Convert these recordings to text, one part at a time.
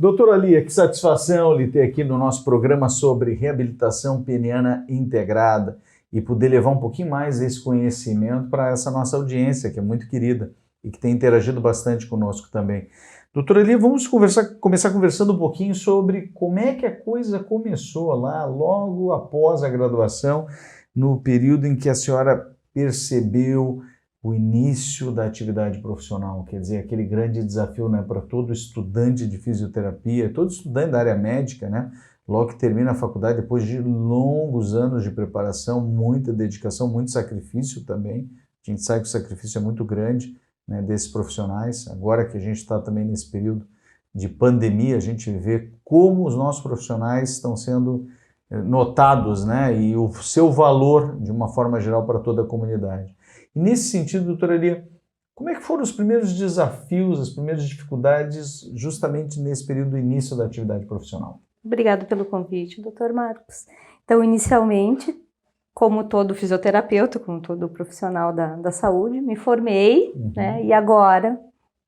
Doutora Lia, que satisfação lhe ter aqui no nosso programa sobre reabilitação peniana integrada e poder levar um pouquinho mais esse conhecimento para essa nossa audiência, que é muito querida e que tem interagido bastante conosco também. Doutora Lia, vamos começar conversando um pouquinho sobre como é que a coisa começou lá, logo após a graduação, no período em que a senhora percebeu o início da atividade profissional, quer dizer, aquele grande desafio, né, para todo estudante de fisioterapia, todo estudante da área médica, né, logo que termina a faculdade, depois de longos anos de preparação, muita dedicação, muito sacrifício também. A gente sabe que o sacrifício é muito grande, né, desses profissionais. Agora que a gente está também nesse período de pandemia, a gente vê como os nossos profissionais estão sendo notados, né, e o seu valor de uma forma geral para toda a comunidade. E nesse sentido, doutora Lia, como é que foram os primeiros desafios, as primeiras dificuldades justamente nesse período do início da atividade profissional? Obrigada pelo convite, doutor Marcos. Então, inicialmente, como todo fisioterapeuta, como todo profissional da saúde, me formei, né, e agora,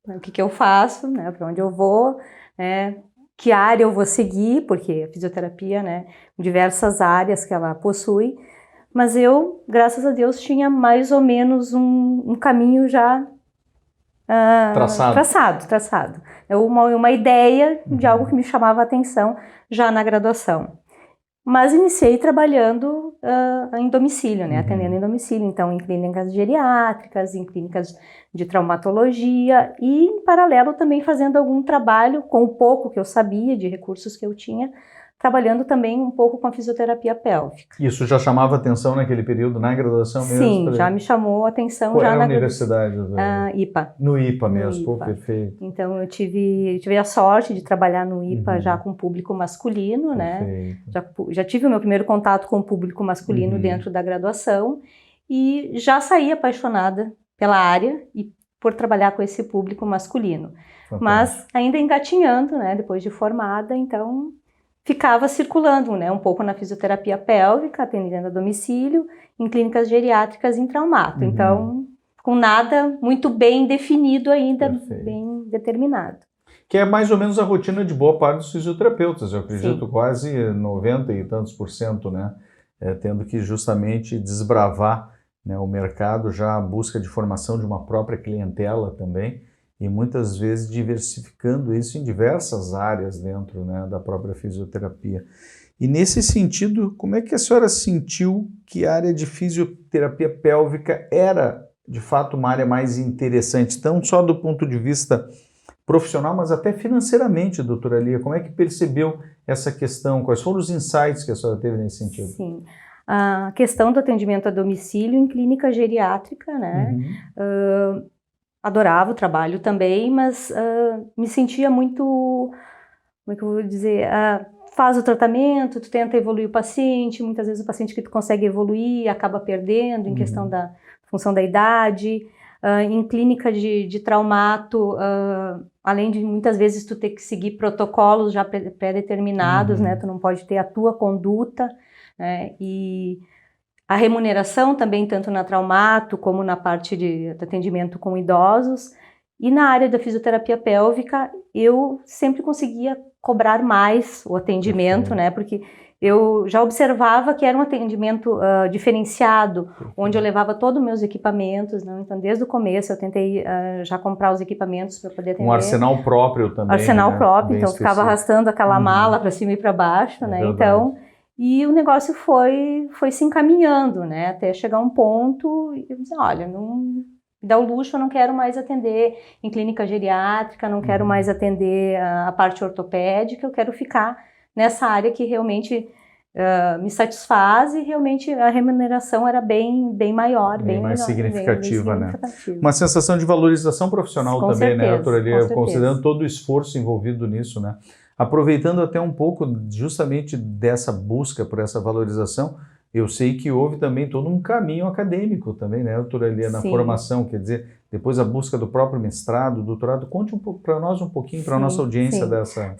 o que eu faço, né, para onde eu vou, né, que área eu vou seguir, porque a fisioterapia, né, diversas áreas que ela possui, mas eu, graças a Deus, tinha mais ou menos um caminho já traçado. Uma ideia de algo que me chamava a atenção já na graduação. Mas iniciei trabalhando em domicílio, né, atendendo em domicílio, então em clínicas geriátricas, em clínicas de traumatologia e, em paralelo, também fazendo algum trabalho com o pouco que eu sabia, de recursos que eu tinha, trabalhando também um pouco com a fisioterapia pélvica. Isso já chamava atenção naquele período, na graduação mesmo? Sim, já me chamou a atenção. Qual já era na a universidade? IPA. No IPA mesmo, no pô, IPA. Perfeito. Então eu tive a sorte de trabalhar no IPA já com público masculino, né? Já tive o meu primeiro contato com o público masculino dentro da graduação e já saí apaixonada pela área e por trabalhar com esse público masculino. Fantástico. Mas ainda engatinhando, né? Depois de formada, então ficava circulando, né, um pouco na fisioterapia pélvica, atendendo a domicílio, em clínicas geriátricas em traumato. Então, com nada muito bem definido ainda, bem determinado. Que é mais ou menos a rotina de boa parte dos fisioterapeutas, eu acredito. Sim. Quase 90 e tantos %, né, tendo que justamente desbravar, né, o mercado, já a busca de formação de uma própria clientela também, e muitas vezes diversificando isso em diversas áreas dentro, né, da própria fisioterapia. E nesse sentido, como é que a senhora sentiu que a área de fisioterapia pélvica era, de fato, uma área mais interessante, não só do ponto de vista profissional, mas até financeiramente, doutora Lia? Como é que percebeu essa questão? Quais foram os insights que a senhora teve nesse sentido? Sim. A questão do atendimento a domicílio em clínica geriátrica, né? Adorava o trabalho também, mas me sentia muito, como é que eu vou dizer, faz o tratamento, tu tenta evoluir o paciente, muitas vezes o paciente que tu consegue evoluir acaba perdendo em questão da função da idade. Em clínica de traumato, além de muitas vezes tu ter que seguir protocolos já pré-determinados, né, tu não pode ter a tua conduta, né, e a remuneração também, tanto na traumato como na parte de atendimento com idosos. E na área da fisioterapia pélvica, eu sempre conseguia cobrar mais o atendimento, né? Porque eu já observava que era um atendimento diferenciado, onde eu levava todos os meus equipamentos, né? Então, desde o começo, eu tentei já comprar os equipamentos para poder atender. Um arsenal próprio também. Arsenal próprio, então eu ficava arrastando aquela mala para cima e para baixo, né? Então, e o negócio foi se encaminhando, né, até chegar um ponto e eu disse, olha, não me dá o luxo, eu não quero mais atender em clínica geriátrica, não quero mais atender a parte ortopédica, eu quero ficar nessa área que realmente me satisfaz e realmente a remuneração era bem maior, bem mais melhor, significativa, né? Uma sensação de valorização profissional com também, certeza, né, doutora Lia, considerando todo o esforço envolvido nisso, né? Aproveitando até um pouco justamente dessa busca por essa valorização, eu sei que houve também todo um caminho acadêmico também, né, doutora Lia, na formação, quer dizer, depois a busca do próprio mestrado, doutorado. Conte um pouco para nós, um pouquinho, para a nossa audiência dessa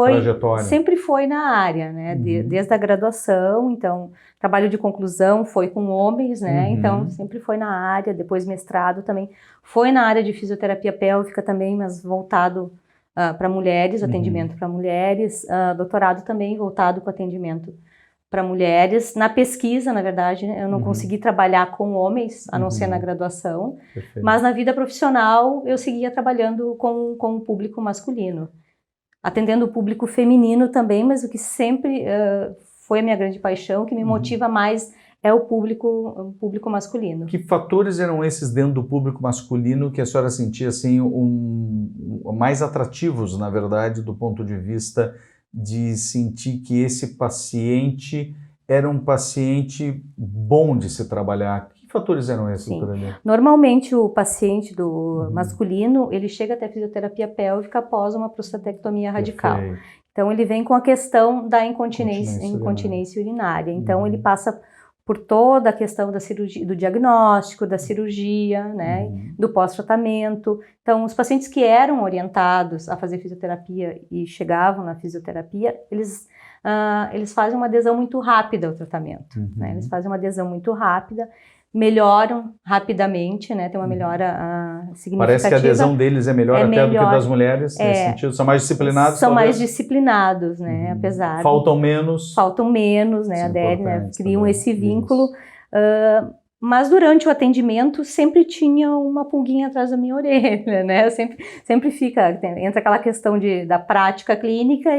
trajetória. Sempre foi na área, né, desde a graduação, então, trabalho de conclusão foi com homens, né, então sempre foi na área, depois mestrado também, foi na área de fisioterapia pélvica também, mas voltado para mulheres, atendimento para mulheres, doutorado também voltado para atendimento para mulheres. Na pesquisa, na verdade, eu não consegui trabalhar com homens, a não ser na graduação, mas na vida profissional eu seguia trabalhando com o público masculino, atendendo o público feminino também, mas o que sempre foi a minha grande paixão, que me motiva mais é o público masculino. Que fatores eram esses dentro do público masculino que a senhora sentia assim, mais atrativos, na verdade, do ponto de vista de sentir que esse paciente era um paciente bom de se trabalhar? Que fatores eram esses, doutora Lia? Normalmente o paciente do masculino, ele chega até a fisioterapia pélvica após uma prostatectomia radical. Então ele vem com a questão da incontinência urinária. Então ele passa por toda a questão da cirurgia, do diagnóstico, da cirurgia, né, do pós-tratamento. Então, os pacientes que eram orientados a fazer fisioterapia e chegavam na fisioterapia, eles fazem uma adesão muito rápida ao tratamento. Né? Eles fazem uma adesão muito rápida, melhoram rapidamente, né? Tem uma melhora significativa. Parece que a adesão deles é melhor do que das mulheres, nesse sentido. São mais disciplinados? São mais disciplinados, né? Apesar Faltam menos, né? Aderem, né? Criam esse vínculo. Mas durante o atendimento sempre tinha uma pulguinha atrás da minha orelha, né? Sempre entra aquela questão da prática clínica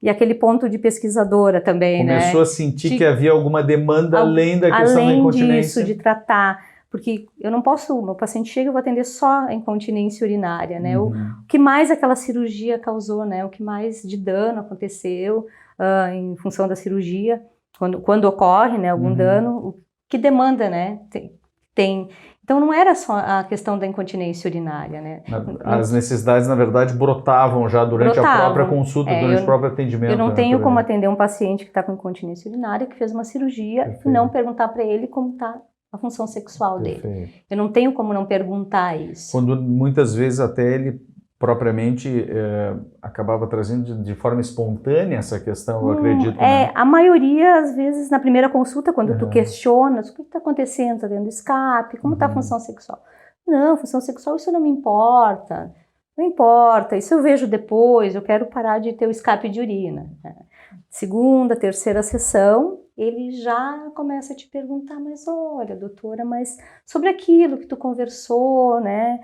e aquele ponto de pesquisadora também, Começou a sentir que havia alguma demanda além da questão da incontinência. Além disso, de tratar, porque eu não posso, meu paciente chega, eu vou atender só a incontinência urinária, né? O que mais aquela cirurgia causou, né? O que mais de dano aconteceu em função da cirurgia, quando ocorre, né, algum dano, o que demanda, né? Tem. Então não era só a questão da incontinência urinária, né? As necessidades, na verdade, brotavam já durante a própria consulta, durante o próprio atendimento. Eu não tenho como atender um paciente que está com incontinência urinária, que fez uma cirurgia, e não perguntar para ele como está a função sexual dele. Eu não tenho como não perguntar isso. Quando muitas vezes até ele propriamente acabava trazendo de forma espontânea essa questão, eu acredito. Né? A maioria, às vezes, na primeira consulta, quando tu questionas, o que está acontecendo? Está dentro do escape? Como está a função sexual? Não, função sexual, isso não me importa. Não importa, isso eu vejo depois, eu quero parar de ter o escape de urina. Segunda, terceira sessão, ele já começa a te perguntar, mas olha, doutora, mas sobre aquilo que tu conversou, né?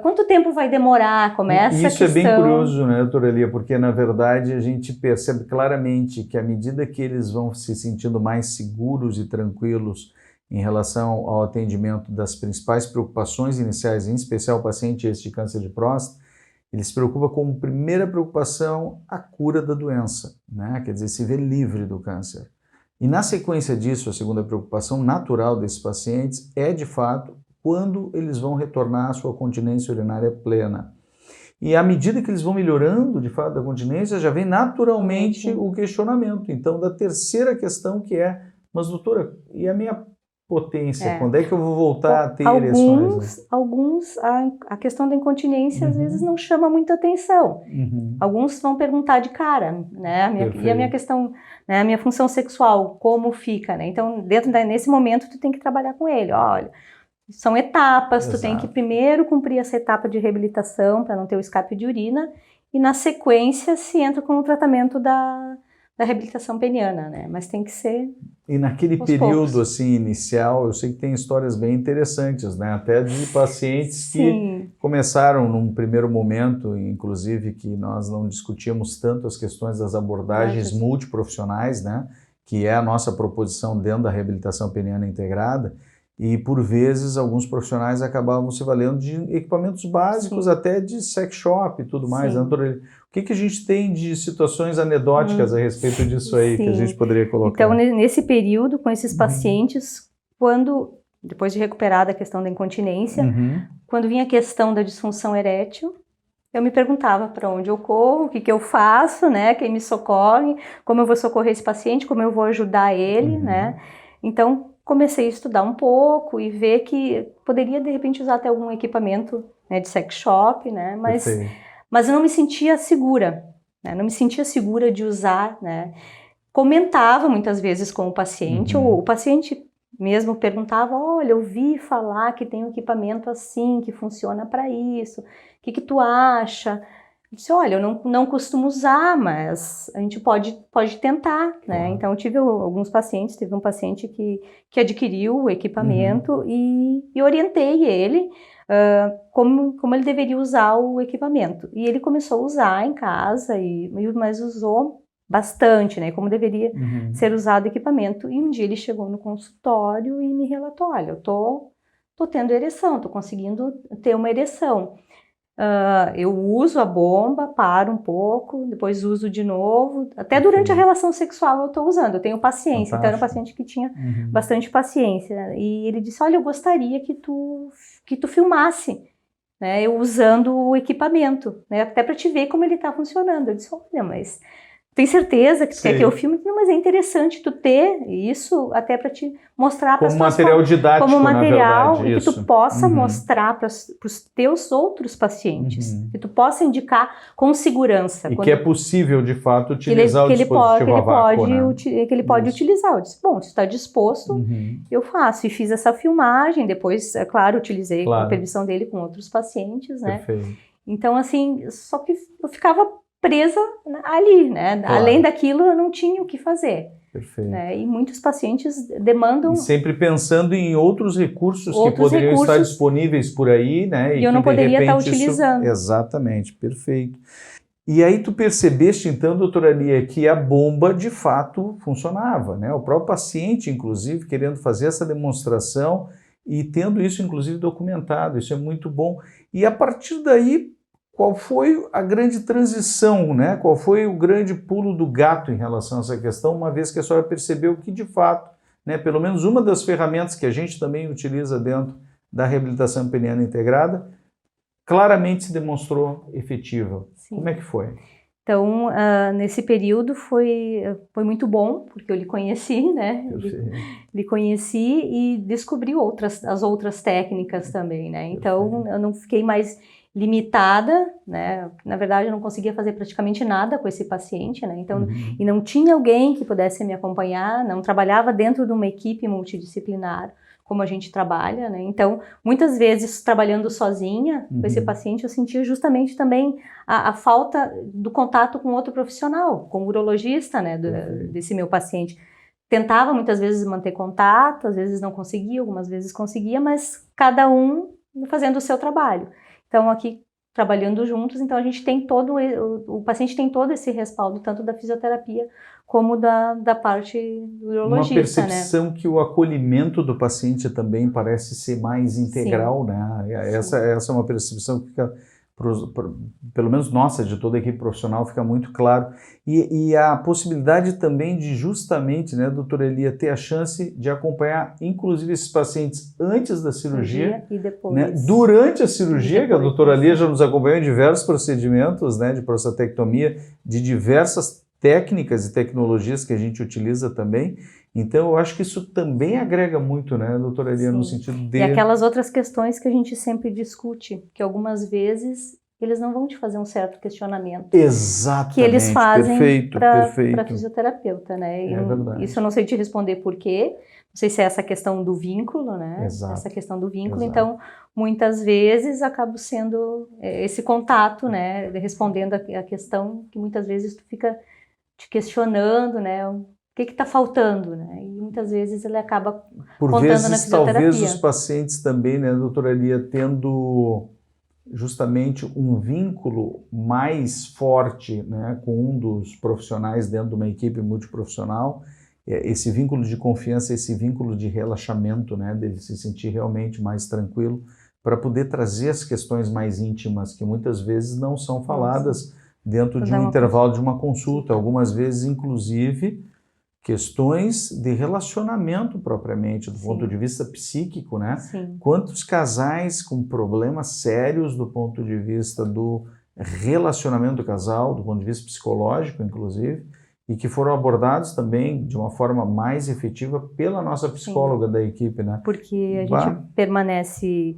Quanto tempo vai demorar? Começa a questão. Isso é bem curioso, né, doutora Lia? Porque, na verdade, a gente percebe claramente que à medida que eles vão se sentindo mais seguros e tranquilos em relação ao atendimento das principais preocupações iniciais, em especial o paciente de câncer de próstata, ele se preocupa como primeira preocupação a cura da doença, né? Quer dizer, se ver livre do câncer. E na sequência disso, a segunda preocupação natural desses pacientes é, de fato, quando eles vão retornar à sua continência urinária plena. E à medida que eles vão melhorando, de fato, da continência, já vem naturalmente o questionamento. Então, da terceira questão que é, mas doutora, e a minha potência? Quando é que eu vou voltar a ter ereções? A questão da incontinência às vezes não chama muita atenção. Alguns vão perguntar de cara, né? E a minha questão, né? A minha função sexual, como fica, né? Então, nesse momento, tu tem que trabalhar com ele. Olha, são etapas, tu tem que primeiro cumprir essa etapa de reabilitação para não ter o escape de urina e na sequência se entra com o tratamento da reabilitação peniana, né? Mas tem que ser. E naquele período assim inicial, eu sei que tem histórias bem interessantes, né? Até de pacientes que começaram num primeiro momento, inclusive que nós não discutíamos tanto as questões das abordagens multiprofissionais, né? Que é a nossa proposição dentro da reabilitação peniana integrada. E, por vezes, alguns profissionais acabavam se valendo de equipamentos básicos, até de sex shop e tudo mais. O que a gente tem de situações anedóticas a respeito disso aí que a gente poderia colocar? Então, nesse período, com esses pacientes, depois de recuperar a questão da incontinência, quando vinha a questão da disfunção erétil, eu me perguntava para onde eu corro, o que eu faço, né? Quem me socorre, como eu vou socorrer esse paciente, como eu vou ajudar ele, né? Então, comecei a estudar um pouco e ver que poderia, de repente, usar até algum equipamento, né, de sex shop, né, mas eu não me sentia segura, né, não me sentia segura de usar, né. Comentava muitas vezes com o paciente, ou o paciente mesmo perguntava, olha, eu ouvi falar que tem um equipamento assim, que funciona para isso, o que tu acha? Eu disse, olha, eu não costumo usar, mas a gente pode tentar, né? Então, eu tive alguns pacientes, teve um paciente que adquiriu o equipamento e orientei ele como ele deveria usar o equipamento. E ele começou a usar em casa, mas usou bastante, né? Como deveria ser usado o equipamento. E um dia ele chegou no consultório e me relatou, olha, eu tô tendo ereção, tô conseguindo ter uma ereção. Eu uso a bomba, paro um pouco, depois uso de novo. Até durante a relação sexual eu estou usando, eu tenho paciência. Fantástico. Então era um paciente que tinha bastante paciência. E ele disse, olha, eu gostaria que tu filmasse, né, eu usando o equipamento, né, até para te ver como ele está funcionando. Eu disse, olha, mas tem certeza que tu quer que eu filme? Não, mas é interessante tu ter isso até para te mostrar para as pessoas. Como material didático, como material, na verdade, e que tu possa mostrar para os teus outros pacientes, que tu possa indicar com segurança. E que é possível, de fato, utilizar o dispositivo a vácuo, que ele pode utilizar. Eu disse, bom, se está disposto, eu faço. E fiz essa filmagem, depois, é claro, utilizei com a permissão dele com outros pacientes, né? Perfeito. Então, assim, só que eu ficava presa ali, né? Além daquilo, eu não tinha o que fazer. Perfeito. Né? E muitos pacientes demandam... E sempre pensando em outros recursos que poderiam estar disponíveis por aí, né? E eu não poderia estar utilizando. Exatamente, perfeito. E aí tu percebeste, então, doutora Lia, que a bomba, de fato, funcionava, né? O próprio paciente, inclusive, querendo fazer essa demonstração e tendo isso, inclusive, documentado. Isso é muito bom. E a partir daí, qual foi a grande transição, né? Qual foi o grande pulo do gato em relação a essa questão, uma vez que a senhora percebeu que, de fato, né, pelo menos uma das ferramentas que a gente também utiliza dentro da reabilitação peniana integrada, claramente se demonstrou efetiva. Sim. Como é que foi? Então, nesse período foi muito bom, porque eu lhe conheci, né? Lhe conheci e descobri as outras técnicas também, né? Então, eu não fiquei mais limitada, né? Na verdade, eu não conseguia fazer praticamente nada com esse paciente, né? Então, e não tinha alguém que pudesse me acompanhar, não trabalhava dentro de uma equipe multidisciplinar, como a gente trabalha, né? Então, muitas vezes, trabalhando sozinha com esse paciente, eu sentia justamente também a falta do contato com outro profissional, com o urologista, né? Desse meu paciente. Tentava, muitas vezes, manter contato, às vezes não conseguia, algumas vezes conseguia, mas cada um fazendo o seu trabalho. Então, aqui, trabalhando juntos, então a gente tem o paciente tem todo esse respaldo, tanto da fisioterapia como da parte do urologista. Uma percepção, né? Que o acolhimento do paciente também parece ser mais integral, sim, né? Essa é uma percepção que fica, pelo menos nossa, de toda a equipe profissional, fica muito claro. E a possibilidade também de justamente, né, doutora Elia, ter a chance de acompanhar, inclusive, esses pacientes antes da cirurgia e depois. Né, durante a cirurgia, que a doutora Elia já nos acompanhou em diversos procedimentos, né, de prostatectomia, de diversas técnicas e tecnologias que a gente utiliza também. Então, eu acho que isso também agrega muito, né, doutora Elia, no sentido de... E aquelas outras questões que a gente sempre discute, que algumas vezes eles não vão te fazer um certo questionamento. Exatamente. Que eles fazem para perfeito. fisioterapeuta, né? É verdade. Isso eu não sei te responder por quê. Não sei se é essa questão do vínculo, né? Exato. Essa questão do vínculo. Exato. Então, muitas vezes acaba sendo esse contato, né? Respondendo a questão que muitas vezes tu fica te questionando, né? O que está faltando, né? E muitas vezes ele acaba contando na fisioterapia. Talvez os pacientes também, né, doutora Elia, tendo justamente um vínculo mais forte, né, com um dos profissionais dentro de uma equipe multiprofissional, esse vínculo de confiança, esse vínculo de relaxamento, né, dele se sentir realmente mais tranquilo, para poder trazer as questões mais íntimas, que muitas vezes não são faladas dentro de um intervalo de uma consulta, algumas vezes, inclusive, questões de relacionamento propriamente, do ponto de vista psíquico, né? Sim. Quantos casais com problemas sérios do ponto de vista do relacionamento do casal, do ponto de vista psicológico, inclusive, e que foram abordados também de uma forma mais efetiva pela nossa psicóloga da equipe, né? Porque a gente permanece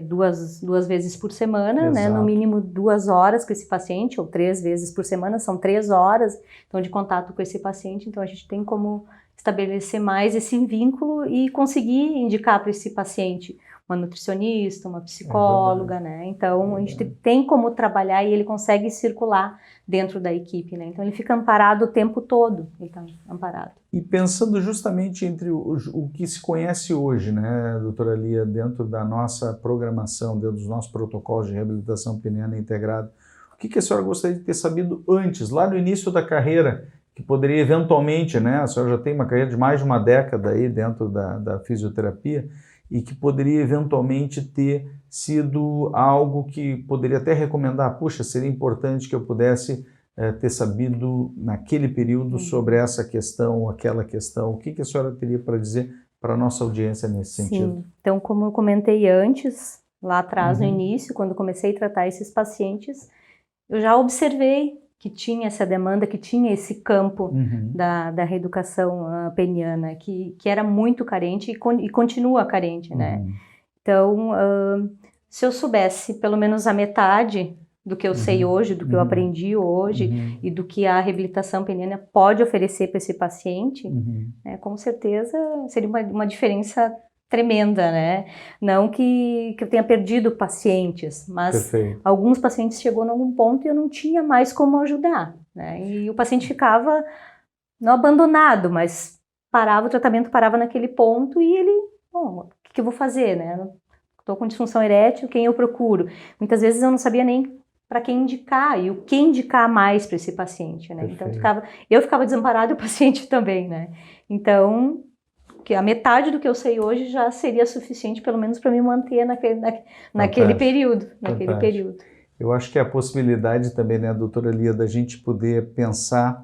duas vezes por semana, né? No mínimo 2 horas com esse paciente, ou 3 vezes por semana, são 3 horas então, de contato com esse paciente, então a gente tem como estabelecer mais esse vínculo e conseguir indicar para esse paciente uma nutricionista, uma psicóloga, né? Então, a gente tem como trabalhar e ele consegue circular dentro da equipe, né? Então, ele fica amparado o tempo todo, ele está amparado. E pensando justamente entre o que se conhece hoje, né, doutora Lia, dentro da nossa programação, dentro dos nossos protocolos de reabilitação peniana integrada, o que a senhora gostaria de ter sabido antes, lá no início da carreira, que poderia eventualmente, né, a senhora já tem uma carreira de mais de uma década aí dentro da fisioterapia, e que poderia eventualmente ter sido algo que poderia até recomendar, puxa, seria importante que eu pudesse ter sabido naquele período sobre essa questão ou aquela questão. O que a senhora teria para dizer para a nossa audiência nesse sentido? Sim, então como eu comentei antes, lá atrás no início, quando comecei a tratar esses pacientes, eu já observei que tinha essa demanda, que tinha esse campo da reeducação peniana, que era muito carente e continua carente, né? Então, se eu soubesse pelo menos a metade do que eu sei hoje, do que eu aprendi hoje e do que a reabilitação peniana pode oferecer para esse paciente, né, com certeza seria uma diferença tremenda, né? Não que eu tenha perdido pacientes, mas alguns pacientes chegou em algum ponto e eu não tinha mais como ajudar, né? E o paciente ficava não abandonado, mas o tratamento parava naquele ponto e ele, bom, o que eu vou fazer, né? Estou com disfunção erétil, quem eu procuro? Muitas vezes eu não sabia nem para quem indicar e o que indicar mais para esse paciente, né? Então eu ficava desamparado e o paciente também, né? Então que a metade do que eu sei hoje já seria suficiente, pelo menos para me manter naquele período. Eu acho que a possibilidade também, né, doutora Lia, da gente poder pensar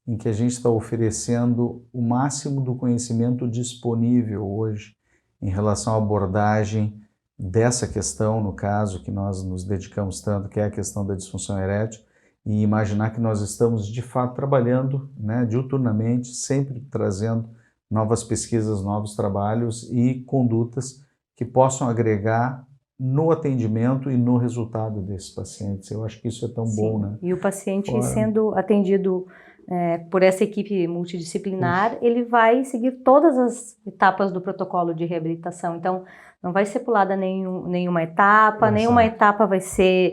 em que a gente está oferecendo o máximo do conhecimento disponível hoje em relação à abordagem dessa questão, no caso, que nós nos dedicamos tanto, que é a questão da disfunção erétil, e imaginar que nós estamos, de fato, trabalhando, né, diuturnamente, sempre trazendo novas pesquisas, novos trabalhos e condutas que possam agregar no atendimento e no resultado desses pacientes. Eu acho que isso é tão bom, né? E o paciente sendo atendido por essa equipe multidisciplinar, ele vai seguir todas as etapas do protocolo de reabilitação. Então, não vai ser pulada nenhuma etapa, nenhuma etapa vai ser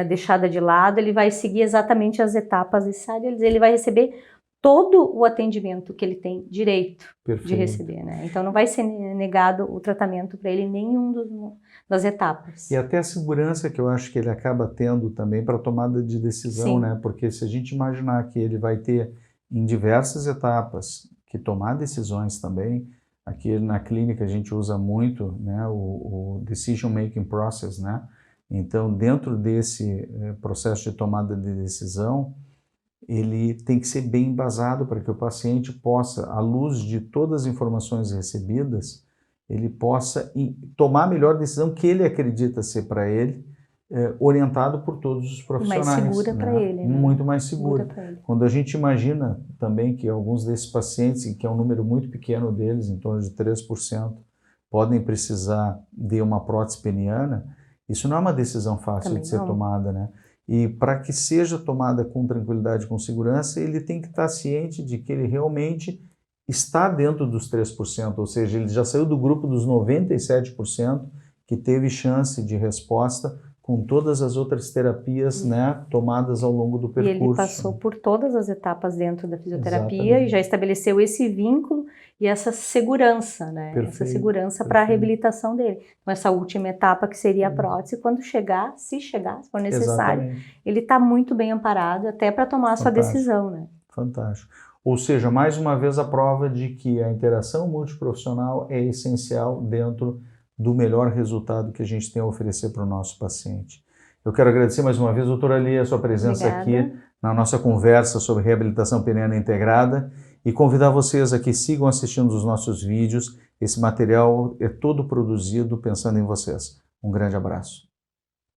deixada de lado, ele vai seguir exatamente as etapas necessárias, ele vai receber todo o atendimento que ele tem direito de receber, né? Então não vai ser negado o tratamento para ele em nenhum das etapas. E até a segurança que eu acho que ele acaba tendo também para a tomada de decisão, né? Porque se a gente imaginar que ele vai ter em diversas etapas que tomar decisões também, aqui na clínica a gente usa muito, né, o decision making process, né? Então dentro desse processo de tomada de decisão, ele tem que ser bem embasado para que o paciente possa, à luz de todas as informações recebidas, ele possa tomar a melhor decisão que ele acredita ser para ele, orientado por todos os profissionais. Mais segura para ele. Né? Muito mais segura. Quando a gente imagina também que alguns desses pacientes, que é um número muito pequeno deles, em torno de 3%, podem precisar de uma prótese peniana, isso não é uma decisão fácil de ser tomada, né? E para que seja tomada com tranquilidade, com segurança, ele tem que estar ciente de que ele realmente está dentro dos 3%, ou seja, ele já saiu do grupo dos 97% que teve chance de resposta com todas as outras terapias, né, tomadas ao longo do percurso. E ele passou por todas as etapas dentro da fisioterapia e já estabeleceu esse vínculo e essa segurança, né? Essa segurança para a reabilitação dele. Então, essa última etapa que seria a prótese, quando chegar, se for necessário, ele está muito bem amparado até para tomar a sua decisão, né? Fantástico. Ou seja, mais uma vez a prova de que a interação multiprofissional é essencial dentro do melhor resultado que a gente tem a oferecer para o nosso paciente. Eu quero agradecer mais uma vez, doutora Lia, a sua presença aqui na nossa conversa sobre reabilitação peniana integrada e convidar vocês a que sigam assistindo os nossos vídeos. Esse material é todo produzido pensando em vocês. Um grande abraço.